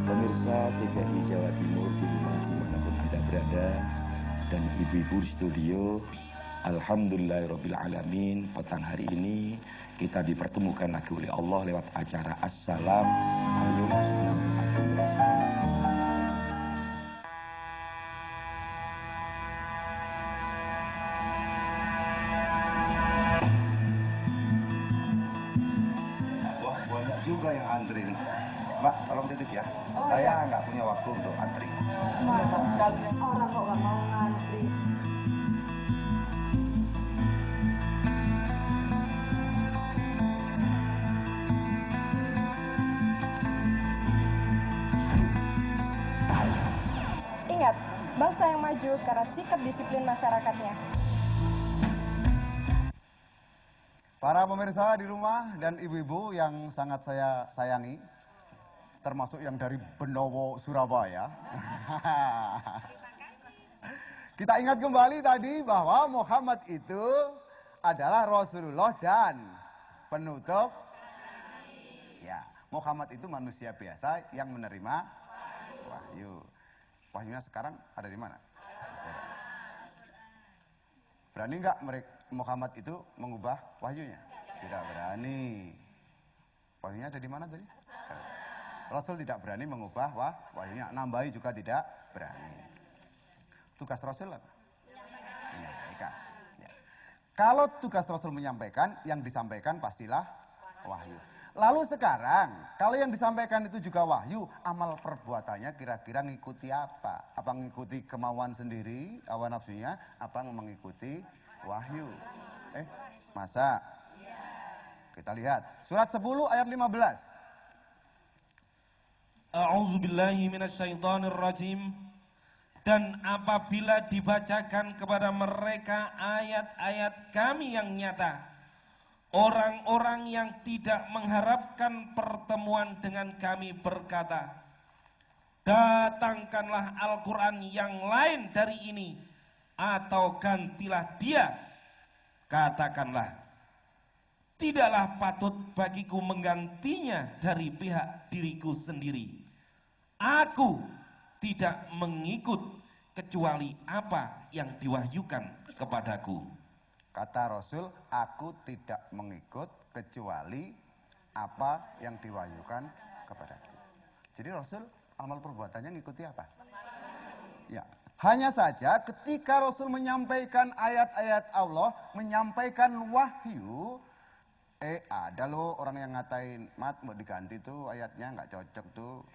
Pemirsa TVRI Jawa Timur dimanapun Anda berada, dan ibu-ibu di studio, alhamdulillahirrabbilalamin, petang hari ini kita dipertemukan lagi oleh Allah lewat acara Assalam Ayum Wah, banyak juga yang antri nih. Mbak, tolong titip ya. Saya nggak punya waktu untuk antri. Mantap sekali. Orang kok nggak mau ngantri. Ingat, bangsa yang maju karena sikap disiplin masyarakatnya. Para pemirsa di rumah dan ibu-ibu yang sangat saya sayangi, termasuk yang dari Benowo, Surabaya. Kita ingat kembali tadi bahwa Muhammad itu adalah Rasulullah dan penutup. Ya, Muhammad itu manusia biasa yang menerima wahyu. Wahyunya sekarang ada di mana? Berani nggak Muhammad itu mengubah wahyunya? Tidak berani. Wahyunya ada di mana tadi? Rasul tidak berani mengubah wahyunya. Nambahi juga tidak berani. Tugas Rasul apa? Menyampaikan. Ya. Kalau tugas Rasul menyampaikan, yang disampaikan pastilah wahyu. Lalu sekarang, kalau yang disampaikan itu juga wahyu, amal perbuatannya kira-kira ngikuti apa? Apa ngikuti kemauan sendiri, hawa nafsunya, apa mengikuti wahyu? Masa? Kita lihat, surat 10 ayat 15. A'udzubillahi minasyaitonirrajim. Dan apabila dibacakan kepada mereka ayat-ayat kami yang nyata, orang-orang yang tidak mengharapkan pertemuan dengan kami berkata, datangkanlah Al-Quran yang lain dari ini, atau gantilah dia. Katakanlah, tidaklah patut bagiku menggantinya dari pihak diriku sendiri. Aku tidak mengikut kecuali apa yang diwahyukan kepadaku. Kata Rasul, aku tidak mengikut kecuali apa yang diwahyukan kepadaku. Jadi Rasul amal perbuatannya ngikuti apa? Ya, hanya saja ketika Rasul menyampaikan ayat-ayat Allah, menyampaikan wahyu, ada loh orang yang ngatain, Mat mau diganti tuh ayatnya nggak cocok tuh.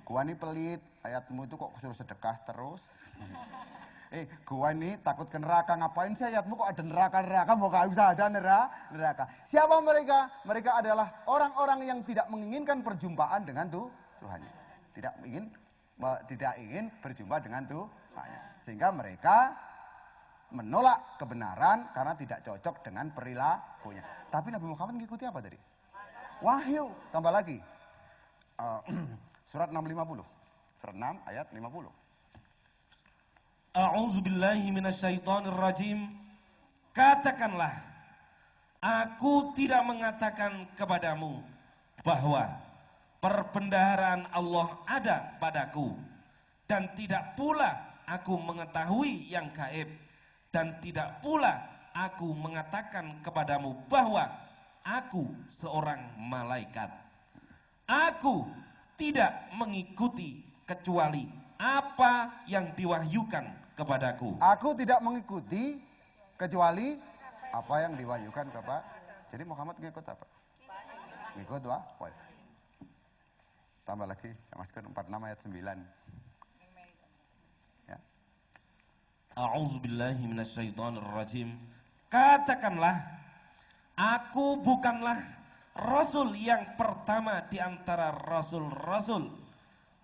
Gua ini pelit, ayatmu itu kok suruh sedekah terus. Gua ini takut ke neraka, ngapain sih ayatmu kok ada neraka-neraka, mau gak usah ada neraka. Siapa mereka? Mereka adalah orang-orang yang tidak menginginkan perjumpaan dengan Tuhannya. Tidak ingin berjumpa dengan Tuhannya. Sehingga mereka menolak kebenaran karena tidak cocok dengan perilakunya. Tapi Nabi Muhammad mengikuti apa tadi? Wahyu. Tambah lagi. Surat 650. Surat 6 ayat 50. A'udzubillahi minasyaitonirrajim. Katakanlah, aku tidak mengatakan kepadamu bahwa perbendaharaan Allah ada padaku, dan tidak pula aku mengetahui yang gaib, dan tidak pula aku mengatakan kepadamu bahwa aku seorang malaikat. Aku tidak mengikuti kecuali apa yang diwahyukan kepadaku. Aku tidak mengikuti kecuali apa yang diwahyukan kepada. Jadi Muhammad ngikut apa? Ngikut wahyu. Tambah lagi, Maskur 46 ayat 9. Ya. A'udzubillahi minasyaitonirrajim. Katakanlah, aku bukanlah Rasul yang pertama di antara Rasul-Rasul,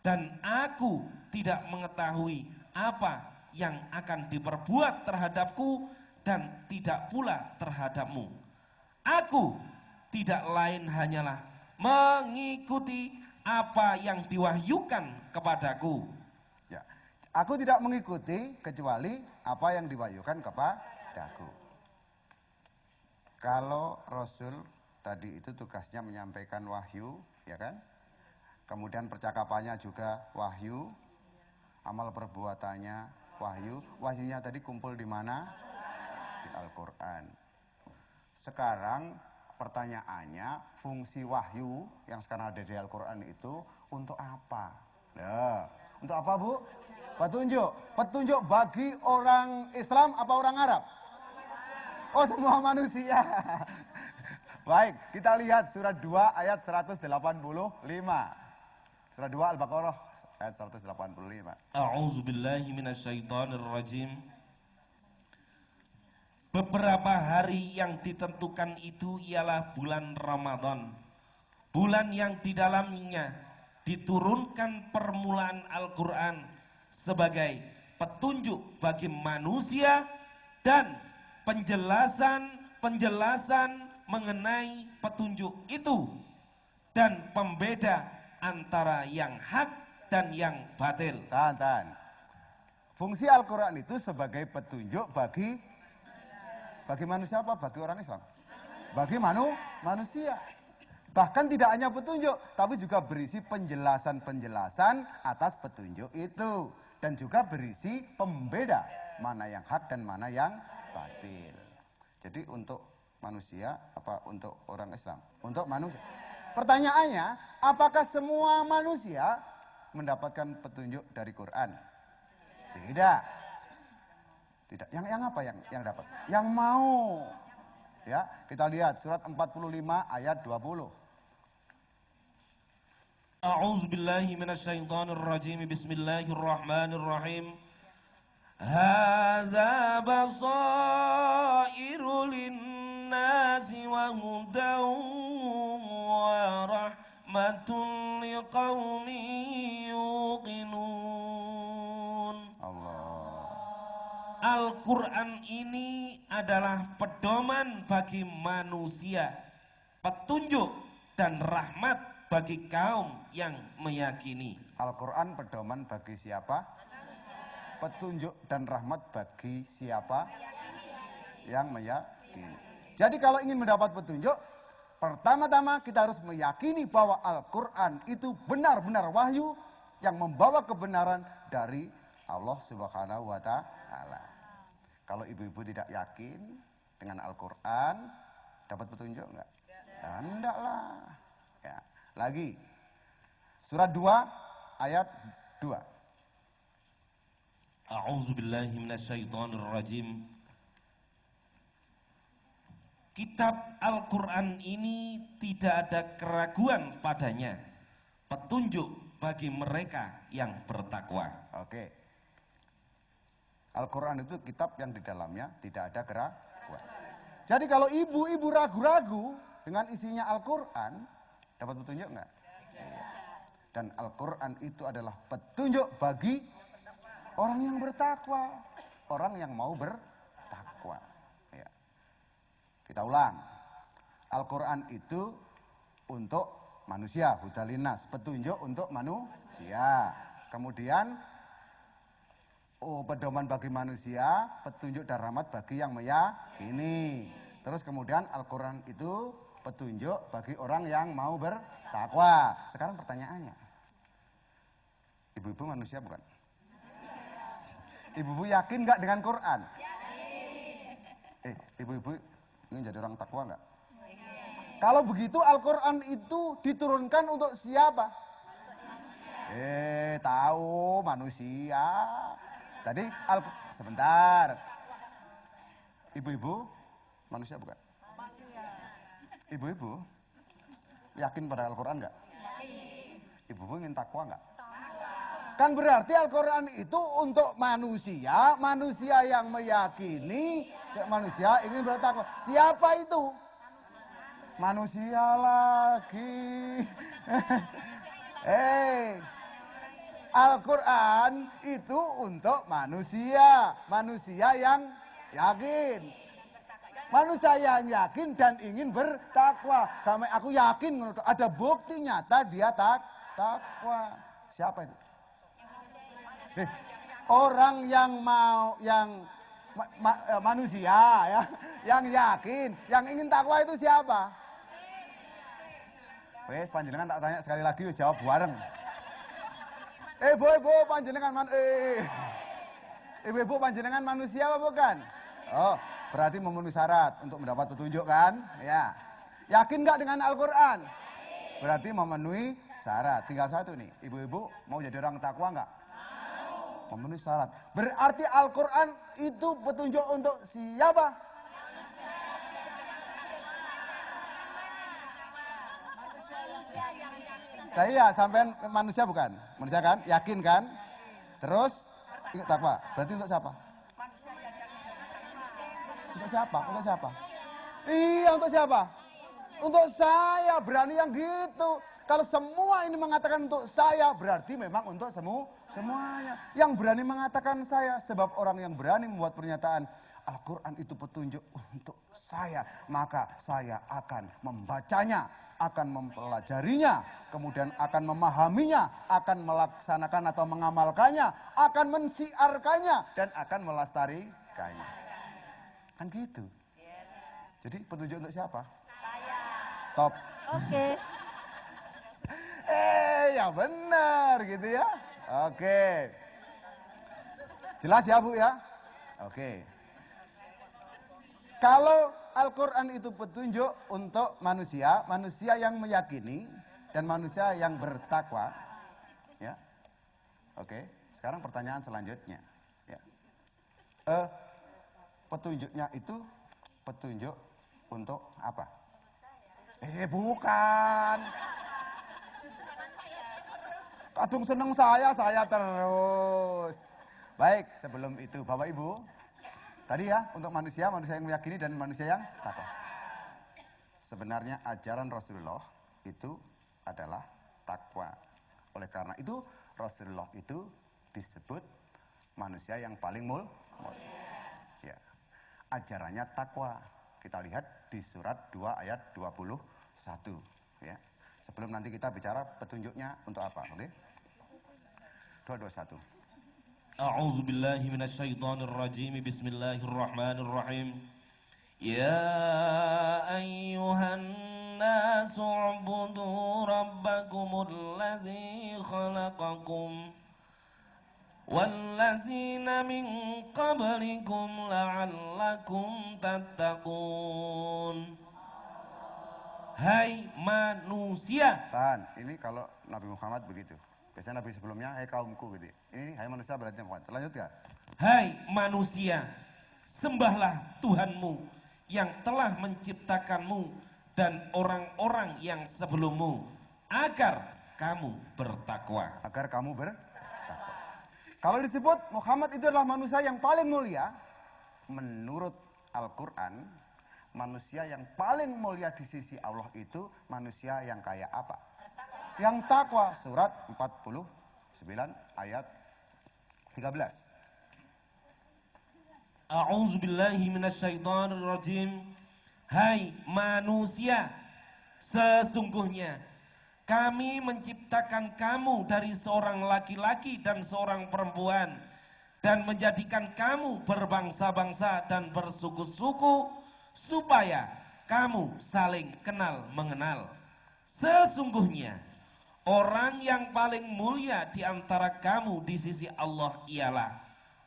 dan aku tidak mengetahui apa yang akan diperbuat terhadapku dan tidak pula terhadapmu. Aku tidak lain hanyalah mengikuti apa yang diwahyukan kepadaku. Ya. Aku tidak mengikuti kecuali apa yang diwahyukan kepadaku. Kalau Rasul tadi itu tugasnya menyampaikan wahyu, ya kan? Kemudian percakapannya juga wahyu, amal perbuatannya wahyu. Wahyunya tadi kumpul di mana? Di Al-Quran. Sekarang pertanyaannya, fungsi wahyu yang sekarang ada di Al-Quran itu untuk apa? Nah, untuk apa, Bu? Petunjuk. Petunjuk bagi orang Islam apa orang Arab? Oh, semua manusia. Baik, kita lihat surat 2 ayat 185. Surat 2 Al-Baqarah ayat 185. A'udzubillahi minasyaitonirrajim. Beberapa hari yang ditentukan itu ialah bulan Ramadan, bulan yang di dalamnya diturunkan permulaan Al-Quran sebagai petunjuk bagi manusia dan penjelasan mengenai petunjuk itu dan pembeda antara yang hak dan yang batil. Tahan. Fungsi Al-Quran itu sebagai petunjuk bagi manusia apa? Bagi orang Islam? Bagi manusia. Bahkan tidak hanya petunjuk, tapi juga berisi penjelasan-penjelasan atas petunjuk itu. Dan juga berisi pembeda mana yang hak dan mana yang batil. Jadi untuk manusia, apa untuk orang Islam? Untuk manusia. Pertanyaannya, apakah semua manusia mendapatkan petunjuk dari Quran? Tidak. Yang apa yang dapat? Yang mau. Ya, kita lihat surat 45 ayat 20. A'udzu billahi minasyaitonir rajim. Bismillahirrahmanirrahim. Hadza basairu lin-nasi wa hudan wa rahmatun liqaumin yuqinun. Al-Quran ini adalah pedoman bagi manusia, petunjuk dan rahmat bagi kaum yang meyakini. Al-Quran pedoman bagi siapa? Petunjuk dan rahmat bagi siapa? Yang meyakini. Jadi kalau ingin mendapat petunjuk, pertama-tama kita harus meyakini bahwa Al-Quran itu benar-benar wahyu yang membawa kebenaran dari Allah Subhanahu wa Ta'ala. Kalau ibu-ibu tidak yakin dengan Al-Quran, dapat petunjuk enggak? Nah, enggak lah. Ya. Lagi, surat 2 ayat 2. A'udzu billahi minasyaitonir rajim. Kitab Al-Quran ini tidak ada keraguan padanya, petunjuk bagi mereka yang bertakwa. Oke. Al-Quran itu kitab yang di dalamnya tidak ada keraguan. Jadi kalau ibu-ibu ragu-ragu dengan isinya Al-Quran, dapat petunjuk enggak? Iya. Dan Al-Quran itu adalah petunjuk bagi orang yang bertakwa, orang yang mau bertakwa. Ya. Kita ulang. Al-Quran itu untuk manusia, hudalinas, petunjuk untuk manusia. Kemudian pedoman bagi manusia, petunjuk dan rahmat bagi yang meyakini. Terus kemudian Al-Quran itu petunjuk bagi orang yang mau bertakwa. Sekarang pertanyaannya, ibu-ibu manusia bukan? Ibu-ibu yakin nggak dengan Quran? Ibu-ibu ingin jadi orang takwa nggak? Kalau begitu Al-Quran itu diturunkan untuk siapa? Tahu manusia. Tadi sebentar. Ibu-ibu manusia bukan? Ibu-ibu yakin pada Al-Quran enggak? Ibu-ibu ingin takwa enggak? Kan berarti Al-Quran itu untuk manusia, manusia yang meyakini, manusia ingin bertakwa. Siapa itu? Manusia lagi. Al-Quran itu untuk manusia, manusia yang yakin. Manusia yang yakin dan ingin bertakwa. Sampai aku yakin ada bukti nyata dia takwa. Siapa itu? Orang yang manusia ya, yang yakin, yang ingin takwa itu siapa? Wes panjenengan tak tanya sekali lagi jawab bareng. Ibu panjenengan Ibu panjenengan manusia apa bukan? Oh, berarti memenuhi syarat untuk mendapat petunjuk kan? Ya. Yakin nggak dengan Al-Quran? Berarti memenuhi syarat. Tinggal satu nih, ibu-ibu mau jadi orang takwa nggak? Mau. Memenuhi syarat. Berarti Al-Quran itu petunjuk untuk siapa? Nah, iya, sampean manusia bukan? Manusia kan? Yakin kan? Terus ingat takwa. Berarti untuk siapa? Untuk siapa? Untuk siapa? Iya, untuk siapa? Untuk saya, berani yang gitu. Kalau semua ini mengatakan untuk saya, berarti memang untuk semuanya. Yang berani mengatakan saya, sebab orang yang berani membuat pernyataan Al-Quran itu petunjuk untuk saya, maka saya akan membacanya, akan mempelajarinya, kemudian akan memahaminya, akan melaksanakan atau mengamalkannya, akan mensiarkannya, dan akan melestarikannya. Kan gitu. Jadi petunjuk untuk siapa? Saya. Top. Oke. Ya benar gitu ya. Oke. Jelas ya Bu ya? Oke. Kalau Al-Quran itu petunjuk untuk manusia, manusia yang meyakini dan manusia yang bertakwa, ya. Oke, sekarang pertanyaan selanjutnya, ya. Petunjuknya itu petunjuk untuk apa? Bukan. Kadung seneng saya terus. Baik, sebelum itu Bapak Ibu, tadi ya, untuk manusia yang meyakini dan manusia yang takwa. Sebenarnya ajaran Rasulullah itu adalah takwa. Oleh karena itu, Rasulullah itu disebut manusia yang paling mulia. Ya. Ajarannya takwa. Kita lihat di surat 2 ayat 21. Ya. Sebelum nanti kita bicara petunjuknya untuk apa, oke? 2:21. A'udzu billahi minasyaitonir rajim. Bismillahirrahmanirrahim. Ya ayyuhan nasu ubudu rabbakumul ladzi khalaqakum walladzina min qablikum la'allakum tattaqun. Hai manusia. Tahan, ini kalau Nabi Muhammad begitu. Biasanya Nabi sebelumnya, hai kaumku gitu. Ini hai manusia berarti Muhammad. Selanjutnya. Hai manusia, sembahlah Tuhanmu yang telah menciptakanmu dan orang-orang yang sebelummu agar kamu bertakwa. Agar kamu bertakwa. Kalau disebut Muhammad itu adalah manusia yang paling mulia, menurut Al-Quran, manusia yang paling mulia di sisi Allah itu manusia yang kayak apa? Yang takwa. Surat 49 ayat 13. A'udzu billahi minasyaitonir rajim. Hai manusia, sesungguhnya kami menciptakan kamu dari seorang laki-laki dan seorang perempuan dan menjadikan kamu berbangsa-bangsa dan bersuku-suku supaya kamu saling kenal mengenal. Sesungguhnya orang yang paling mulia di antara kamu di sisi Allah ialah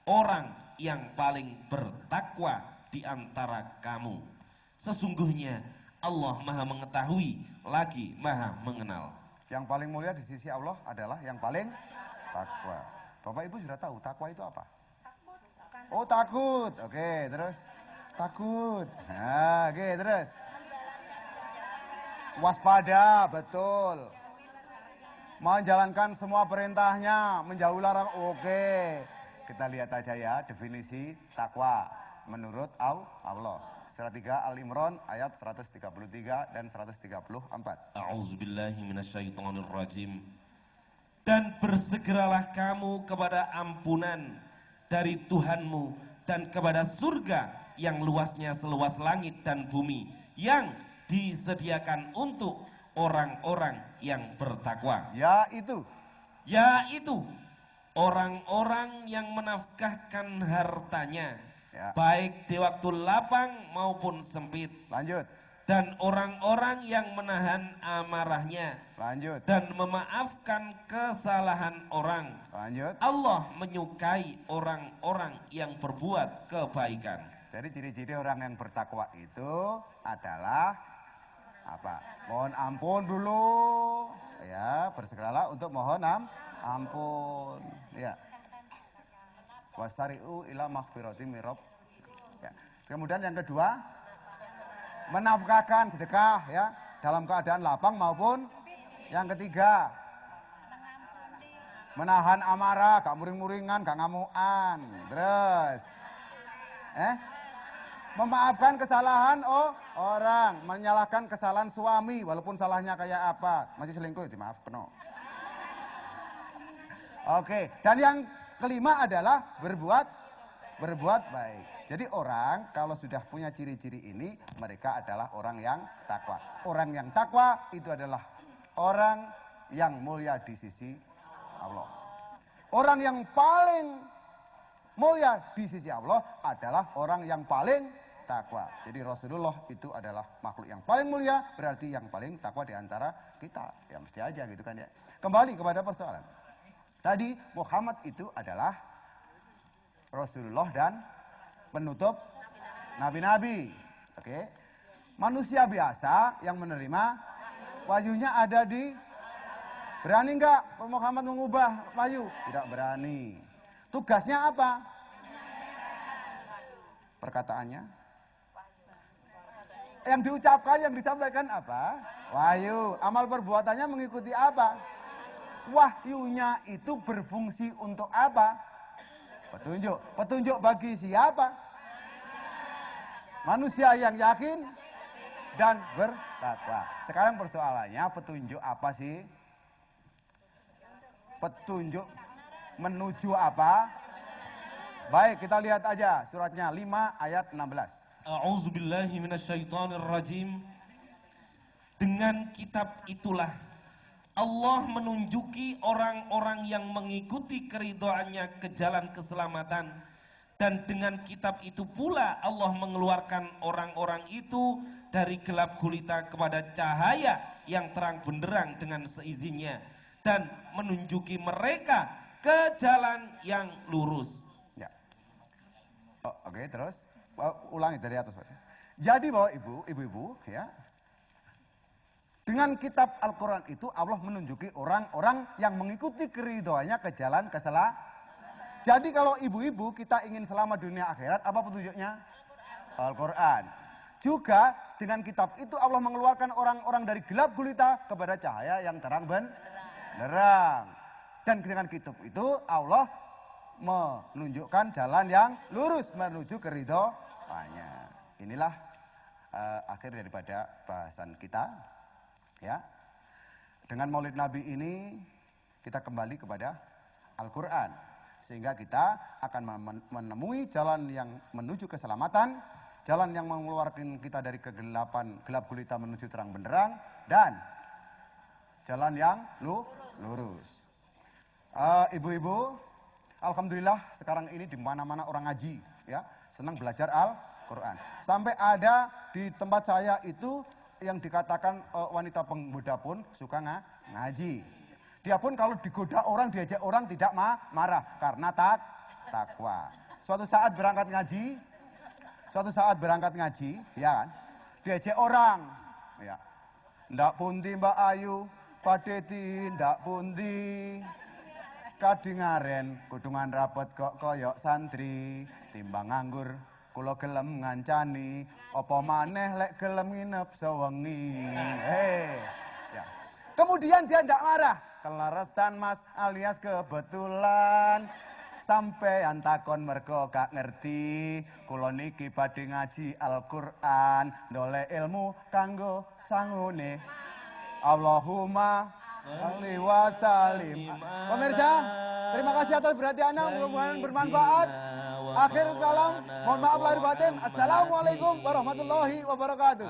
orang yang paling bertakwa di antara kamu. Sesungguhnya Allah Maha mengetahui lagi Maha mengenal. Yang paling mulia di sisi Allah adalah yang paling takwa. Bapak Ibu sudah tahu takwa itu apa? Oh, takut. Oke, terus takut. Nah, oke, terus waspada, betul. Menjalankan semua perintahnya, menjauh larang. Oke. Kita lihat aja ya definisi takwa menurut Allah. Surat 3 Al-Imran ayat 133 dan 134. A'udzubillahi minasyaitonir rajim. Dan bersegeralah kamu kepada ampunan dari Tuhanmu dan kepada surga yang luasnya seluas langit dan bumi yang disediakan untuk orang-orang yang bertakwa. Yaitu orang-orang yang menafkahkan hartanya, ya, baik di waktu lapang maupun sempit. Lanjut. Dan orang-orang yang menahan amarahnya. Lanjut. Dan memaafkan kesalahan orang. Lanjut. Allah menyukai orang-orang yang berbuat kebaikan. Jadi ciri-ciri orang yang bertakwa itu adalah apa? Mohon ampun dulu, ya, bersegeralah untuk mohon ampun, ya. Wasari'u ila maghfirati mirob. Ya. Kemudian yang kedua, menafkahkan sedekah, ya, dalam keadaan lapang maupun yang ketiga, menahan amarah, gak muring-muringan, gak ngamuan. Terus, memaafkan kesalahan orang, menyalahkan kesalahan suami walaupun salahnya kayak apa, masih selingkuh dimaafkan. Oke, dan yang kelima adalah berbuat berbuat baik. Jadi orang kalau sudah punya ciri-ciri ini, mereka adalah orang yang takwa. Orang yang takwa itu adalah orang yang mulia di sisi Allah. Orang yang paling mulia di sisi Allah adalah orang yang paling takwa. Jadi Rasulullah itu adalah makhluk yang paling mulia, berarti yang paling takwa di antara kita. Ya mesti aja gitu kan ya. Kembali kepada persoalan. Tadi Muhammad itu adalah Rasulullah dan penutup nabi-nabi. Oke. Manusia biasa yang menerima wahyunya ada di, berani enggak Muhammad mengubah wahyu? Tidak berani. Tugasnya apa? Perkataannya. Yang diucapkan, yang disampaikan apa? Wahyu. Amal perbuatannya mengikuti apa? Wahyunya itu berfungsi untuk apa? Petunjuk. Petunjuk bagi siapa? Manusia yang yakin dan bertakwa. Sekarang persoalannya, petunjuk apa sih? Petunjuk menuju apa? Baik, kita lihat aja suratnya 5 ayat 16. A'udzubillahi minasyaitonirrajim. Dengan kitab itulah Allah menunjuki orang-orang yang mengikuti keridhaannya ke jalan keselamatan, dan dengan kitab itu pula Allah mengeluarkan orang-orang itu dari gelap gulita kepada cahaya yang terang benderang dengan seizinnya, dan menunjuki mereka ke jalan yang lurus. Ya. Oke, terus ulangi dari atas, Pak. Jadi bahwa ibu-ibu ya, dengan kitab Al-Quran itu Allah menunjuki orang-orang yang mengikuti keridhoannya ke jalan keselamatan. Jadi kalau ibu-ibu kita ingin selamat dunia akhirat, apa petunjuknya? Al-Quran. Juga dengan kitab itu Allah mengeluarkan orang-orang dari gelap gulita kepada cahaya yang terang benderang. Dan dengan kitab itu Allah menunjukkan jalan yang lurus menuju keridhoannya. Inilah akhir daripada bahasan kita. Ya, dengan Maulid Nabi ini kita kembali kepada Al-Quran, sehingga kita akan menemui jalan yang menuju keselamatan, jalan yang mengeluarkan kita dari kegelapan gelap gulita menuju terang benderang, dan jalan yang lurus. Ibu-ibu, alhamdulillah sekarang ini di mana-mana orang ngaji, ya, senang belajar Al-Quran. Sampai ada di tempat saya itu yang dikatakan wanita pemuda pun suka ngaji. Dia pun kalau digoda orang, diajak orang tidak marah karena takwa. Suatu saat berangkat ngaji, ya kan? Diajak orang, ya. Ndak pundi Mbak Ayu, Pak Deti, ndak pundi. Kadingaren kudungan rapet kok koyok santri, timbang nganggur kula gelem ngancani, apa maneh lek gelem nginep sewengi. Ya. Kemudian dia ndak marah, keleresan Mas alias kebetulan. Sampeyan takon mergo gak ngerti, kula niki badhe ngaji Al-Qur'an, ndolek ilmu kanggo sangune. Allahumma sholli wa sallim. Pemirsa, terima kasih atas perhatiannya, mudah-mudahan bermanfaat. Akhir kalam, mohon maaf lahir batin. Assalamualaikum warahmatullahi wabarakatuh.